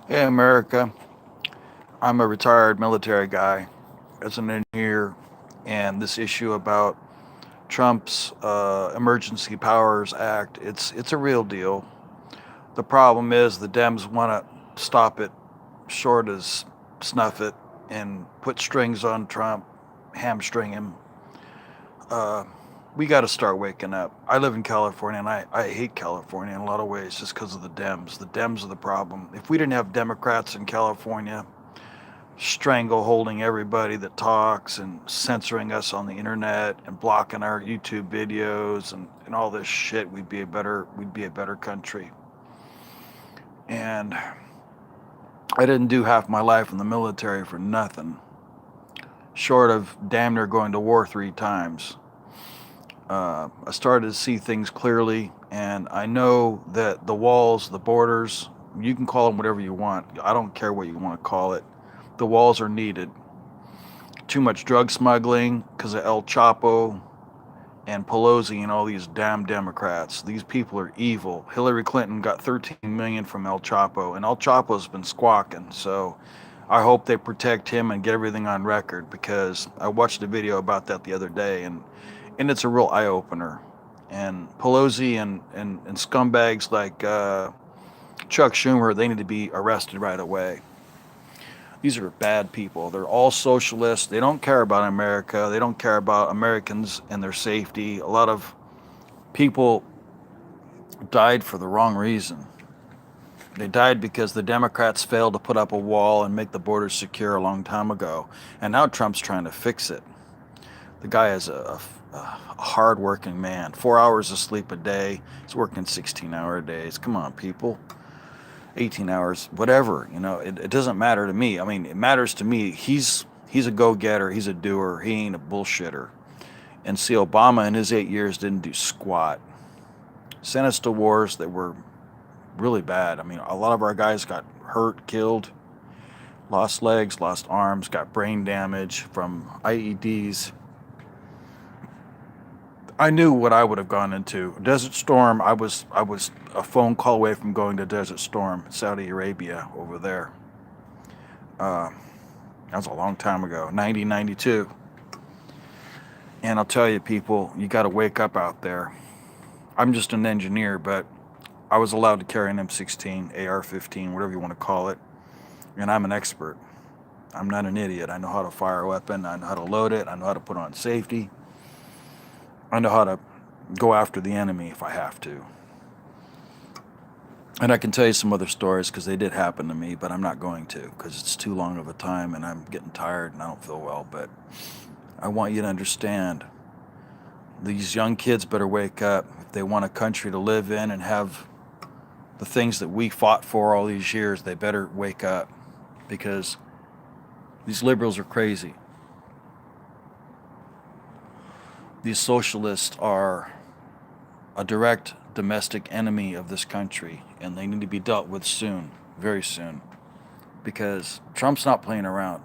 Hey, America. I'm a retired military guy as an engineer, and this issue about Trump's Emergency Powers Act, it's a real deal. The problem is the Dems want to stop it short as snuff it and put strings on Trump, hamstring him. Uh, we got to start waking up. I live in California, and I hate California in a lot of ways just because of the Dems. The Dems are the problem. If we didn't have Democrats in California, strangle holding everybody that talks and censoring us on the internet and blocking our YouTube videos and all this shit, we'd be a better country. And I didn't do half my life in the military for nothing, short of damn near going to war 3 times. I started to see things clearly, and I know that the walls, the borders, you can call them whatever you want. I don't care what you want to call it. The walls are needed. Too much drug smuggling because of El Chapo and Pelosi and all these damn Democrats. These people are evil. Hillary Clinton got 13 million from El Chapo, and El Chapo's been squawking. So I hope they protect him and get everything on record, because I watched a video about that the other day, and it's a real eye opener. And Pelosi and scumbags like Chuck Schumer, they need to be arrested right away. These are bad people. They're all socialists. They don't care about America. They don't care about Americans and their safety. A lot of people died for the wrong reason. They died because the Democrats failed to put up a wall and make the borders secure a long time ago. And now Trump's trying to fix it. The guy is a hard-working man. 4 hours of sleep a day. He's working 16-hour days. Come on, people. 18 hours, whatever. It doesn't matter to me. I mean, it matters to me. He's a go-getter. He's a doer. He ain't a bullshitter. And see, Obama in his 8 years didn't do squat. Sent us to wars that were really bad. I mean, a lot of our guys got hurt, killed, lost legs, lost arms, got brain damage from IEDs. I knew what I would have gone into. Desert Storm, I was a phone call away from going to Desert Storm, Saudi Arabia over there. Uh, that was a long time ago, 1992. And I'll tell you, people, you got to wake up out there. I'm just an engineer, but I was allowed to carry an M16, AR-15, whatever you want to call it, and I'm an expert. I'm not an idiot. I know how to fire a weapon. I know how to load it. I know how to put on safety. I know how to go after the enemy if I have to. And I can tell you some other stories because they did happen to me, but I'm not going to because it's too long of a time and I'm getting tired and I don't feel well. But I want you to understand, these young kids better wake up. If they want a country to live in and have the things that we fought for all these years, they better wake up, because these liberals are crazy. These socialists are a direct domestic enemy of this country, and they need to be dealt with soon, very soon, because Trump's not playing around.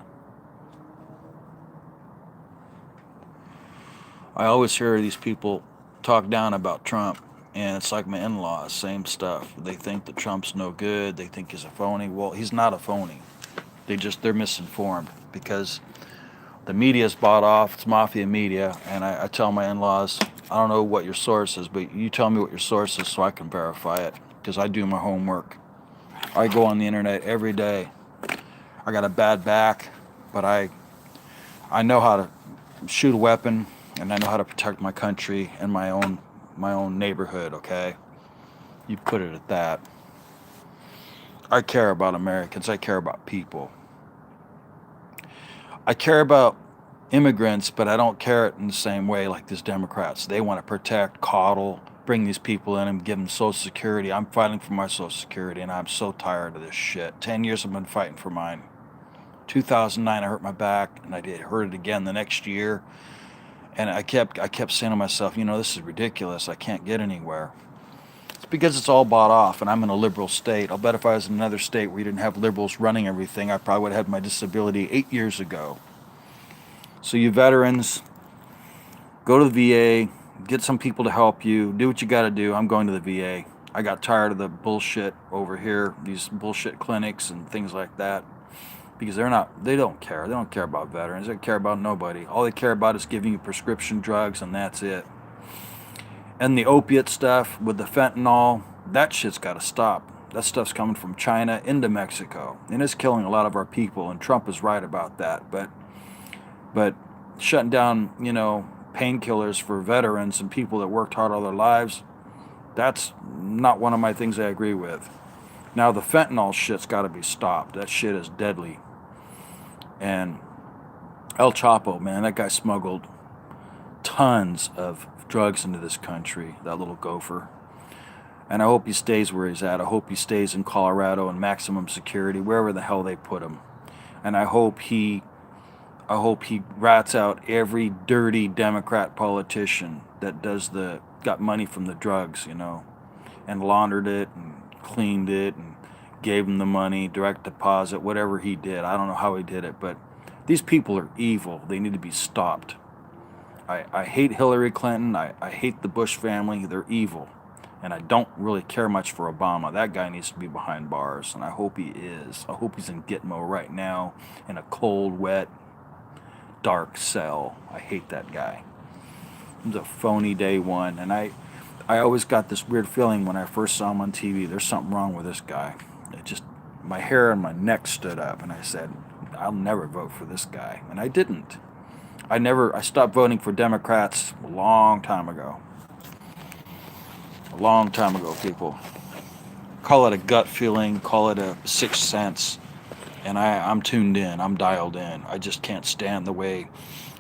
I always hear these people talk down about Trump, and it's like my in-laws, same stuff. They think that Trump's no good. They think he's a phony. Well, he's not a phony. They're misinformed because the media's bought off. It's mafia media, and I tell my in-laws, I don't know what your source is, but you tell me what your source is so I can verify it, because I do my homework. I go on the internet every day. I got a bad back, but I know how to shoot a weapon, and I know how to protect my country and my own neighborhood. Okay, you put it at that. I care about Americans. I care about people. I care about immigrants, but I don't care it in the same way like these Democrats. They want to protect, coddle, bring these people in and give them Social Security. I'm fighting for my Social Security, and I'm so tired of this shit. 10 years I've been fighting for mine. 2009 I hurt my back, and I did hurt it again the next year. And I kept saying to myself, this is ridiculous. I can't get anywhere. It's because it's all bought off, and I'm in a liberal state. I'll bet if I was in another state where you didn't have liberals running everything, I probably would have had my disability 8 years ago. So you veterans, go to the VA, get some people to help you, do what you got to do. I'm going to the VA. I got tired of the bullshit over here, these bullshit clinics and things like that, because they don't care. They don't care about veterans. They don't care about nobody. All they care about is giving you prescription drugs, and that's it. And the opiate stuff with the fentanyl, that shit's got to stop. That stuff's coming from China into Mexico, and it's killing a lot of our people, and Trump is right about that. But shutting down, painkillers for veterans and people that worked hard all their lives, that's not one of my things I agree with. Now, the fentanyl shit's got to be stopped. That shit is deadly. And El Chapo, man, that guy smuggled tons of drugs into this country, that little gopher. And I hope he stays where he's at. I hope he stays in Colorado in maximum security, wherever the hell they put him. And I hope he rats out every dirty Democrat politician that got money from the drugs, and laundered it and cleaned it and gave him the money, direct deposit, whatever he did. I don't know how he did it, but these people are evil. They need to be stopped. I hate Hillary Clinton. I hate the Bush family. They're evil. And I don't really care much for Obama. That guy needs to be behind bars, and I hope he is. I hope he's in Gitmo right now in a cold, wet, dark cell. I hate that guy. He's a phony day one, and I always got this weird feeling when I first saw him on TV. There's something wrong with this guy. My hair on my neck stood up, and I said, I'll never vote for this guy. And I didn't. I stopped voting for Democrats a long time ago. A long time ago, people. Call it a gut feeling, call it a sixth sense. And I'm tuned in, I'm dialed in. I just can't stand the way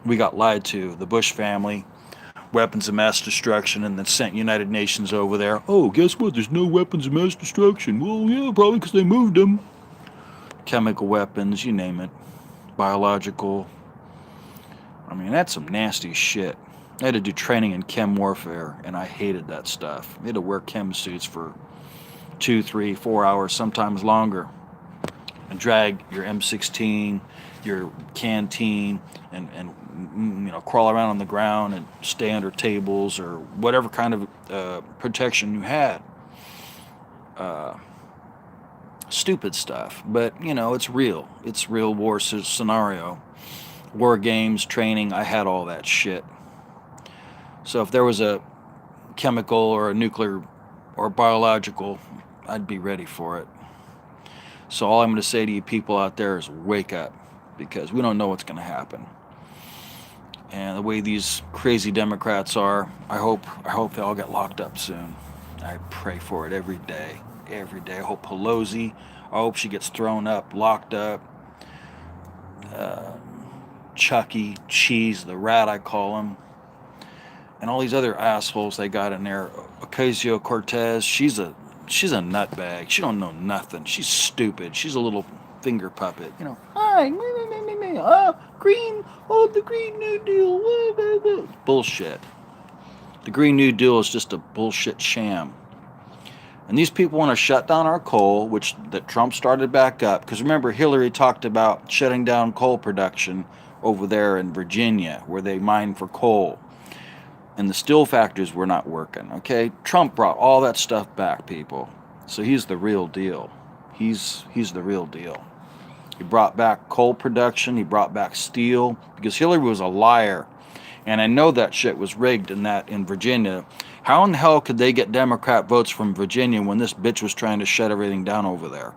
we got lied to. The Bush family, weapons of mass destruction, and then sent United Nations over there. Oh, guess what? There's no weapons of mass destruction. Well, yeah, probably because they moved them. Chemical weapons, you name it. Biological. I mean, that's some nasty shit. I had to do training in chem warfare, and I hated that stuff. We had to wear chem suits for 2, 3, 4 hours, sometimes longer, and drag your M16, your canteen, and crawl around on the ground and stay under tables or whatever kind of protection you had. Stupid stuff, but it's real. It's real war scenario. War games, training, I had all that shit. So if there was a chemical or a nuclear or biological, I'd be ready for it. So all I'm going to say to you people out there is wake up, because we don't know what's going to happen. And the way these crazy Democrats are, I hope they all get locked up soon. I pray for it every day. Every day. I hope Pelosi, I hope she gets thrown up, locked up. Chucky, Cheese, the rat I call him. And all these other assholes they got in there. Ocasio-Cortez, she's a nutbag. She don't know nothing. She's stupid. She's a little finger puppet. Hi, green, the Green New Deal. Bullshit. The Green New Deal is just a bullshit sham. And these people want to shut down our coal, that Trump started back up. Because remember, Hillary talked about shutting down coal production over there in Virginia, where they mine for coal. And the steel factories were not working, okay? Trump brought all that stuff back, people. So he's the real deal. He's the real deal. He brought back coal production. He brought back steel. Because Hillary was a liar. And I know that shit was rigged in Virginia. How in the hell could they get Democrat votes from Virginia when this bitch was trying to shut everything down over there?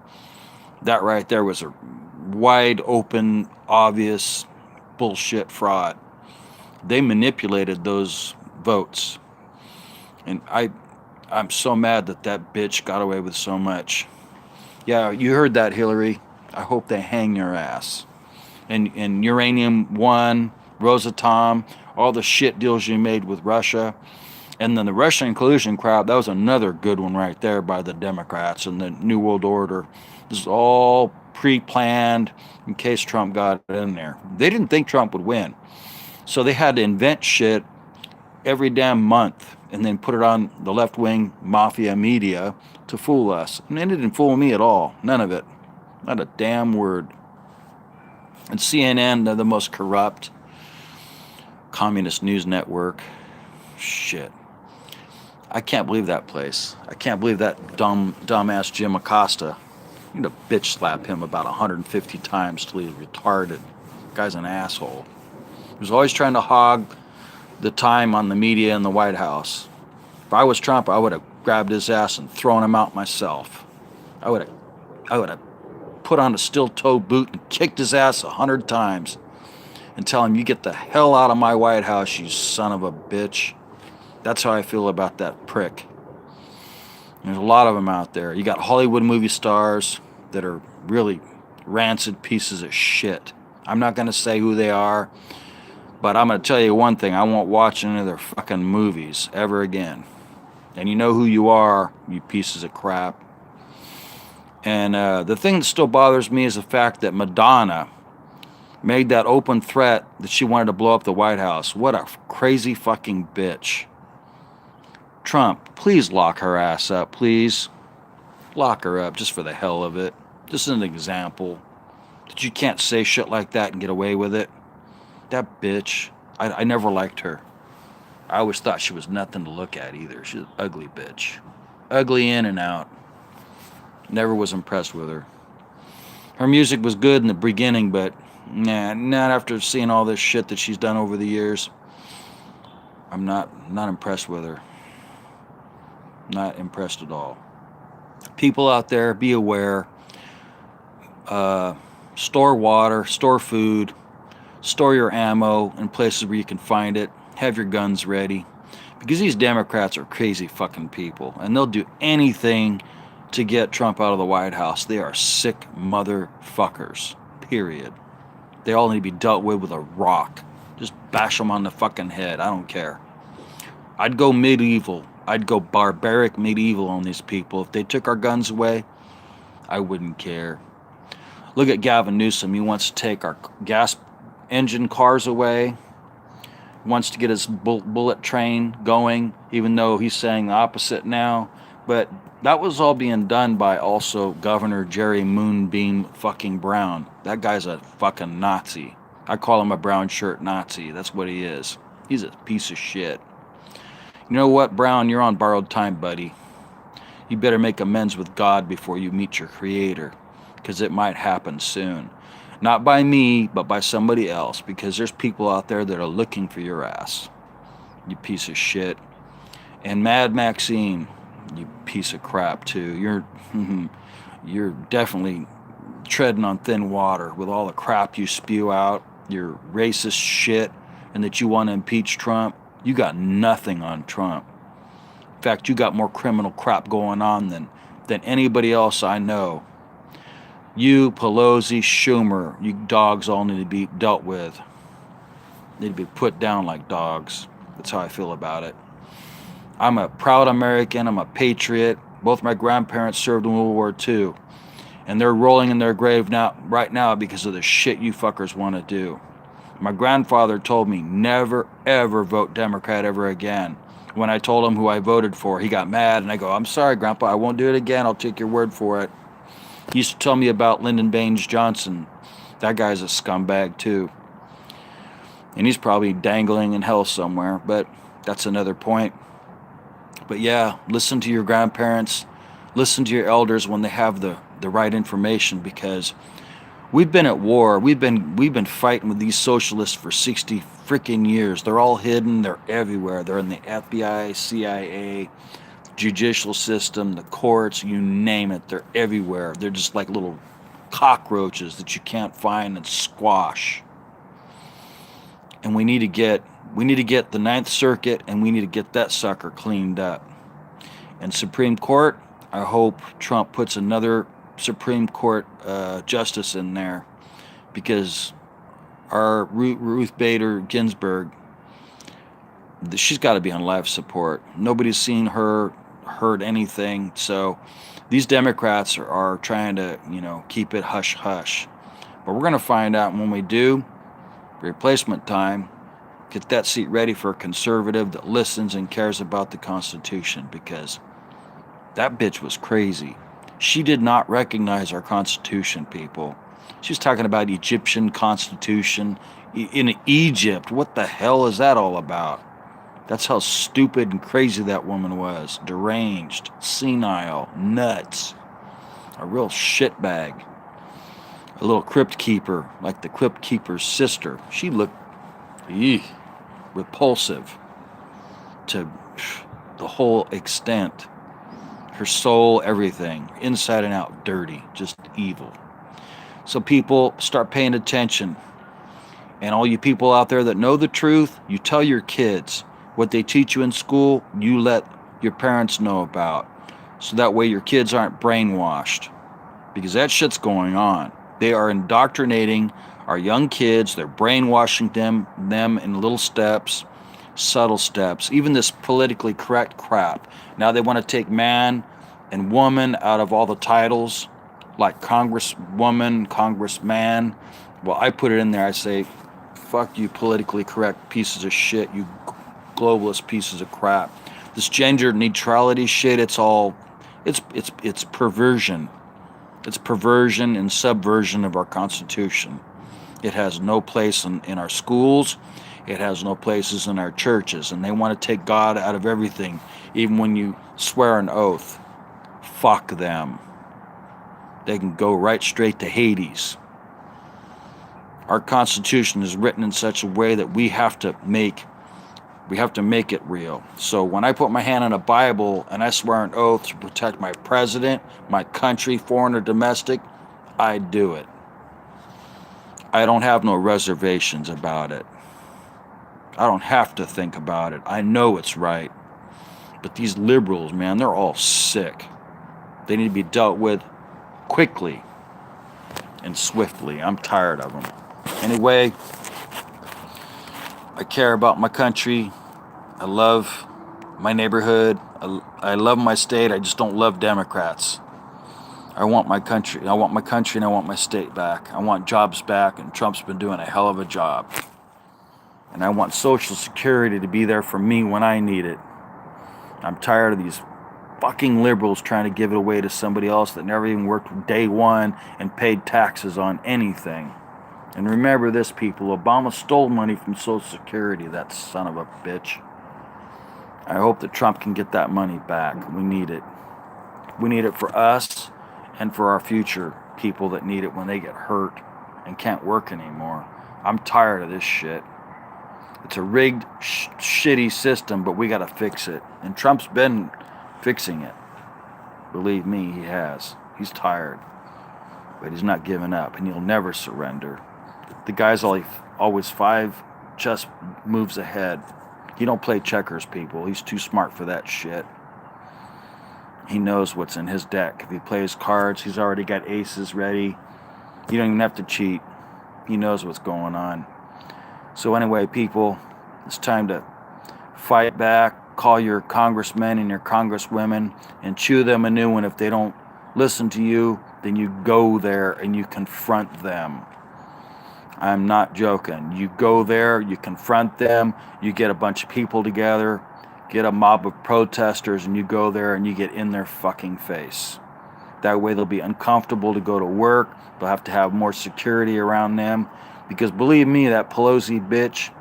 That right there was a wide open, obvious bullshit fraud. They manipulated those votes. And I'm so mad that bitch got away with so much. Yeah, you heard that, Hillary. I hope they hang your ass. And Uranium One, Rosatom, all the shit deals you made with Russia. And then the Russian collusion crowd, that was another good one right there by the Democrats and the New World Order. This is all pre-planned in case Trump got in there. They didn't think Trump would win. So they had to invent shit every damn month and then put it on the left-wing mafia media to fool us. And they didn't fool me at all. None of it. Not a damn word. And CNN, they're the most corrupt communist news network. Shit. I can't believe that place. I can't believe that dumbass Jim Acosta. You need to bitch slap him about 150 times till he's retarded. Guy's an asshole. He was always trying to hog the time on the media in the White House. If I was Trump, I would have grabbed his ass and thrown him out myself. I would have put on a steel-toed boot and kicked his ass 100 times and tell him, you get the hell out of my White House, you son of a bitch. That's how I feel about that prick. There's a lot of them out there. You got Hollywood movie stars that are really rancid pieces of shit. I'm not going to say who they are, but I'm going to tell you one thing. I won't watch any of their fucking movies ever again. And you know who you are, you pieces of crap. And the thing that still bothers me is the fact that Madonna made that open threat that she wanted to blow up the White House. What a crazy fucking bitch. Trump, please lock her ass up, please. Lock her up just for the hell of it. Just an example. That you can't say shit like that and get away with it. That bitch, I never liked her. I always thought she was nothing to look at either. She's an ugly bitch. Ugly in and out. Never was impressed with her. Her music was good in the beginning, but nah, not after seeing all this shit that she's done over the years. I'm not impressed with her. Not impressed at all. People out there, be aware. Store water, store food, store your ammo in places where you can find it. Have your guns ready. Because these Democrats are crazy fucking people. And they'll do anything to get Trump out of the White House. They are sick motherfuckers. Period. They all need to be dealt with a rock. Just bash them on the fucking head. I don't care. I'd go medieval. I'd go barbaric medieval on these people. If they took our guns away, I wouldn't care. Look at Gavin Newsom. He wants to take our gas engine cars away. He wants to get his bullet train going, even though he's saying the opposite now. But that was all being done by also Governor Jerry Moonbeam fucking Brown. That guy's a fucking Nazi. I call him a brown shirt Nazi. That's what he is. He's a piece of shit. You know what, Brown? You're on borrowed time, buddy. You better make amends with God before you meet your Creator, because it might happen soon. Not by me, but by somebody else, because there's people out there that are looking for your ass. You piece of shit. And Mad Maxine, you piece of crap too. You're definitely treading on thin water with all the crap you spew out, your racist shit, and that you want to impeach Trump. You got nothing on Trump. In fact, you got more criminal crap going on than anybody else I know. You, Pelosi, Schumer, you dogs all need to be dealt with. Need to be put down like dogs. That's how I feel about it. I'm a proud American. I'm a patriot. Both my grandparents served in World War II. And they're rolling in their grave right now because of the shit you fuckers want to do. My grandfather told me never, ever vote Democrat ever again. When I told him who I voted for, he got mad, and I go, I'm sorry, Grandpa, I won't do it again. I'll take your word for it. He used to tell me about Lyndon Baines Johnson. That guy's a scumbag, too. And he's probably dangling in hell somewhere, but that's another point. But yeah, listen to your grandparents. Listen to your elders when they have the right information, because we've been at war. We've been fighting with these socialists for 60 freaking years. They're all hidden. They're everywhere. They're in the FBI, CIA, judicial system, the courts, you name it. They're everywhere. They're just like little cockroaches that you can't find and squash. And we need to get the Ninth Circuit, and we need to get that sucker cleaned up. And Supreme Court, I hope Trump puts another Supreme Court justice in there, because our Ruth Bader Ginsburg, she's got to be on life support. Nobody's seen her, heard anything. So these Democrats are trying to, keep it hush hush. But we're going to find out when we do. Replacement time. Get that seat ready for a conservative that listens and cares about the Constitution, because that bitch was crazy. She did not recognize our Constitution, people. She was talking about Egyptian Constitution in Egypt. What the hell is that all about? That's how stupid and crazy that woman was. Deranged, senile, nuts. A real shitbag. A little crypt keeper, like the crypt keeper's sister. She looked repulsive to the whole extent. Her soul, everything, inside and out, dirty, just evil. So people, start paying attention. And all you people out there that know the truth, you tell your kids. What they teach you in school, you let your parents know about. So that way your kids aren't brainwashed. Because that shit's going on. They are indoctrinating our young kids. They're brainwashing them in little steps, subtle steps. Even this politically correct crap. Now they want to take man and woman out of all the titles, like congresswoman, congressman. Well, I put it in there. I say, fuck you politically correct pieces of shit, you globalist pieces of crap. This gender neutrality shit, it's perversion. It's perversion and subversion of our Constitution. It has no place in our schools. It has no places in our churches. And they want to take God out of everything, even when you swear an oath. Fuck them. They can go right straight to Hades. Our Constitution is written in such a way that we have to make it real. So when I put my hand on a Bible and I swear an oath to protect my president, my country, foreign or domestic, I do it. I don't have no reservations about it. I don't have to think about it. I know it's right. But these liberals, man, they're all sick. They need to be dealt with quickly and swiftly. I'm tired of them. Anyway, I care about my country. I love my neighborhood. I love my state. I just don't love Democrats. I want my country. And I want my state back. I want jobs back, and Trump's been doing a hell of a job. And I want Social Security to be there for me when I need it. I'm tired of these fucking liberals trying to give it away to somebody else that never even worked day one and paid taxes on anything. And remember this, people. Obama stole money from Social Security, that son of a bitch. I hope that Trump can get that money back. We need it. We need it for us and for our future people that need it when they get hurt and can't work anymore. I'm tired of this shit. It's a rigged, shitty system, but we got to fix it. And Trump's been fixing it. Believe me, he has. He's tired. But he's not giving up, and he'll never surrender. The guy's always 5 chess moves ahead. He don't play checkers, people. He's too smart for that shit. He knows what's in his deck. If he plays cards, he's already got aces ready. You don't even have to cheat. He knows what's going on. So anyway, people, it's time to fight back. Call your congressmen and your congresswomen and chew them a new one. If they don't listen to you, then you go there and you confront them. I'm not joking. You go there, you confront them, you get a bunch of people together, get a mob of protesters, and you go there and you get in their fucking face. That way they'll be uncomfortable to go to work. They'll have to have more security around them. Because believe me, that Pelosi bitch,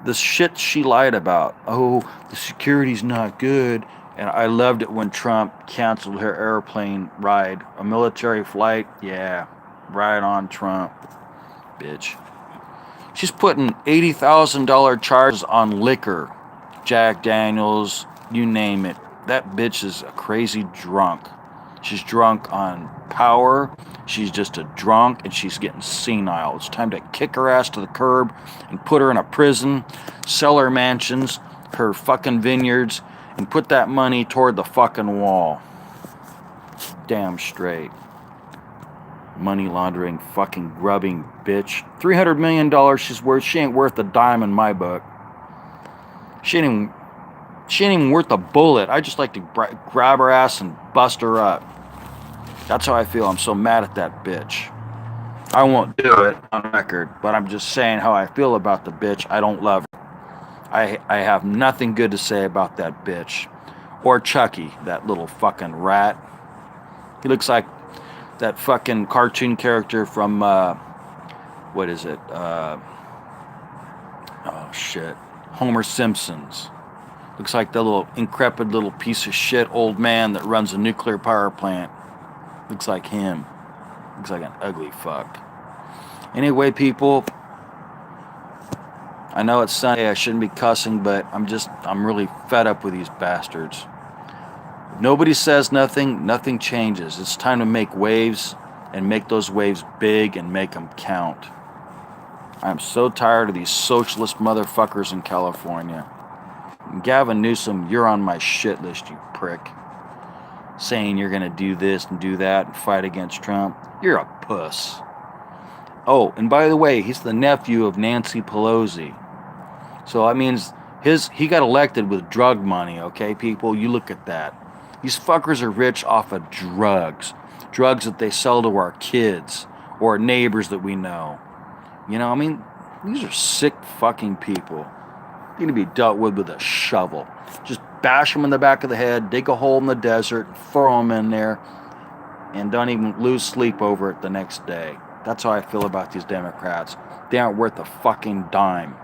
the shit she lied about. Oh, the security's not good. And I loved it when Trump canceled her airplane ride. A military flight, yeah, right on Trump. Bitch. She's putting $80,000 charges on liquor, Jack Daniels, you name it. That bitch is a crazy drunk. She's drunk on power. She's just a drunk, and she's getting senile. It's time to kick her ass to the curb and put her in a prison, sell her mansions, her fucking vineyards, and put that money toward the fucking wall. Damn straight. Money laundering, fucking grubbing bitch. $300 million she's worth. She ain't worth a dime in my book. She ain't even worth a bullet. I just like to grab her ass and bust her up. That's how I feel. I'm so mad at that bitch. I won't do it on record, but I'm just saying how I feel about the bitch. I don't love her. I have nothing good to say about that bitch. Or Chucky, that little fucking rat. He looks like that fucking cartoon character from, what is it? Oh, shit. Homer Simpsons. Looks like the little increpid little piece of shit old man that runs a nuclear power plant. Looks like him. Looks like an ugly fuck. Anyway, people, I know it's Sunday, I shouldn't be cussing, but I'm really fed up with these bastards. If nobody says nothing, nothing changes. It's time to make waves, and make those waves big and make them count. I'm so tired of these socialist motherfuckers in California. Gavin Newsom, you're on my shit list, you prick. Saying you're gonna do this and do that and fight against Trump. You're a puss. Oh, and by the way, he's the nephew of Nancy Pelosi. So that means he got elected with drug money, okay, people? You look at that. These fuckers are rich off of drugs. Drugs that they sell to our kids or neighbors that we know. You know, I mean, these are sick fucking people. They're going to be dealt with a shovel. Just bash them in the back of the head, dig a hole in the desert, throw them in there, and don't even lose sleep over it the next day. That's how I feel about these Democrats. They aren't worth a fucking dime.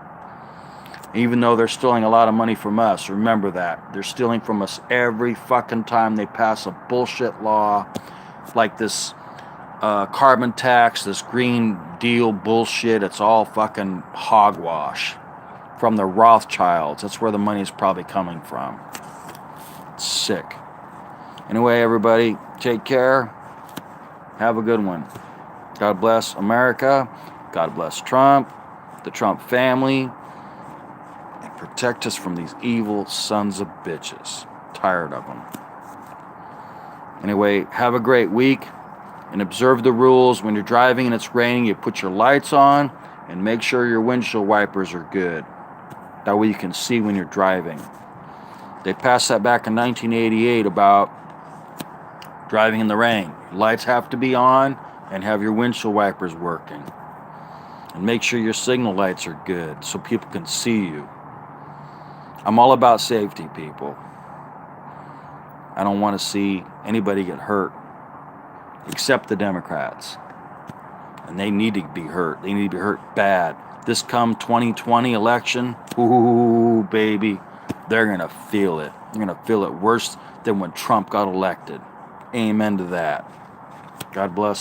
Even though they're stealing a lot of money from us, remember that. They're stealing from us every fucking time they pass a bullshit law like this carbon tax, this Green Deal bullshit. It's all fucking hogwash from the Rothschilds. That's where the money's probably coming from. It's sick. Anyway, everybody, take care. Have a good one. God bless America. God bless Trump, the Trump family, and protect us from these evil sons of bitches. Tired of them. Anyway, have a great week and observe the rules. When you're driving and it's raining, you put your lights on and make sure your windshield wipers are good. That way you can see when you're driving. They passed that back in 1988 about driving in the rain. Lights have to be on and have your windshield wipers working. And make sure your signal lights are good so people can see you. I'm all about safety, people. I don't want to see anybody get hurt, except the Democrats. And they need to be hurt. They need to be hurt bad. This come 2020 election, ooh, baby, they're going to feel it. They're going to feel it worse than when Trump got elected. Amen to that. God bless.